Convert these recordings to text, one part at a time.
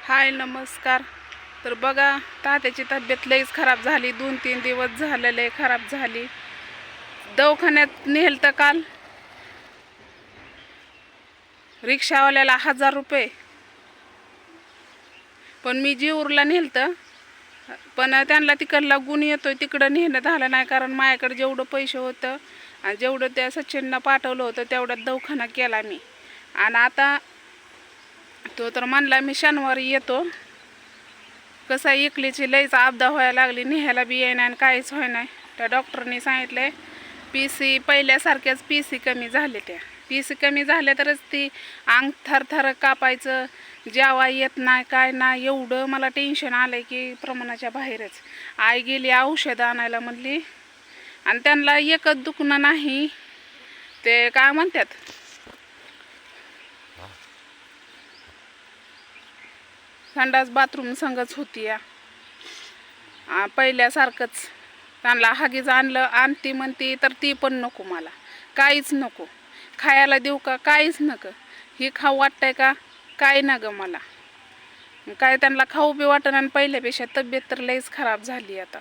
हाय नमस्कार. तर बघा तात्याची तब्येत लईच खराब झाली. 2-3 दिवस झालेले खराब झाली. दवाखान्यात नेलं तर काल रिक्षावाल्याला 1000 रुपये. पण मी जीवरला नेलं पण त्यांना तिकडला गुण येतोय तिकडं नेणं झालं नाही. कारण माझ्याकडे जेवढं पैसे होतं आणि जेवढं त्या सचिननं पाठवलं होतं तेवढ्यात दवाखाना केला मी. आणि आता तो तर म्हणला मी शनिवारी येतो. कसं एकलीची लईच आपदा व्हायला लागली, निघायला बी येईना आणि काहीच होय नाही. त्या डॉक्टरनी सांगितलंय PC पहिल्यासारख्याच PC कमी झाले. त्या PC कमी झाल्या तरच ती अंग थरथर कापायचं, जेवा येत नाही काय नाही. एवढं मला टेन्शन आलंय की प्रमाणाच्या बाहेरच. आई गेली औषधं आणायला म्हणली आणि त्यांना एकच दुखणं नाही, ते काय म्हणतात संडास बाथरूम संगच होती या पहिल्यासारखंच. त्यांना हागीच आणती म्हणती तर ती पण नको, मला काहीच नको. खायला देऊ का? काहीच नको. ही खाऊ वाटतंय का? काय ना ग मला. काय त्यांना खाऊ बी वाटण आणि पहिल्यापेक्षा तब्येत तर लईच खराब झाली. आता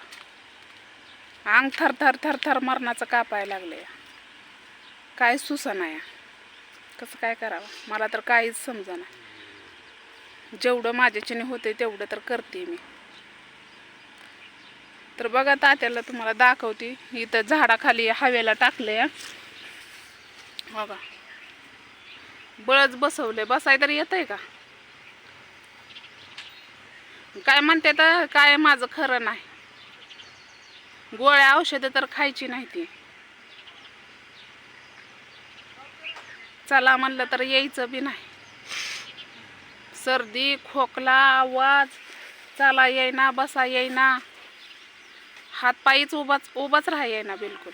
अंग थरथर थरथर मरणाचं कापायला लागले. काय सुसना या. कसं काय करावं मला तर काहीच समजना. जेवढं माझ्याच्याने होते तेवढं तर करते मी. तर बघा तात्याला तुम्हाला दाखवते. इथं झाडाखाली हवेला टाकले. बघा बळच बसवले. बसाय तरी येतंय का? काय म्हणते तर काय माझं खरं नाही. गोळ्या औषधं तर खायची नाही ती. चला म्हणलं तर यायचं बी नाही. सर्दी खोकला आवाज, चला येईना बसा येईना, हात पायीच उभाच राहा येईना बिलकुल.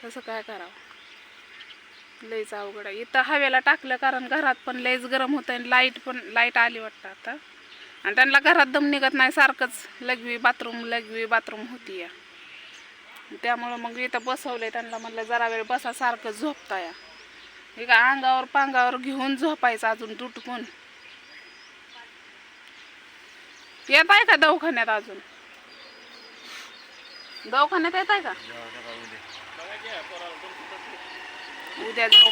कसं काय करावं, लईच अवघड आहे. इथं हवेला टाकलं कारण घरात पण लईच गरम होतं आणि लाईट आली वाटतं आता. आणि त्यांना घरात दम निघत नाही, सारखंच लघवी बाथरूम होती या. त्यामुळं मग इथं बसवलंय त्यांना. म्हणलं जरा वेळ बसा, सारखं झोपता या. हे का अंगावर पांगावर घेऊन झोपायचं अजून दुटकून. येत आहे का दवाखान्यात? अजून दवाखान्यात येत आहे का? उद्या जाऊ.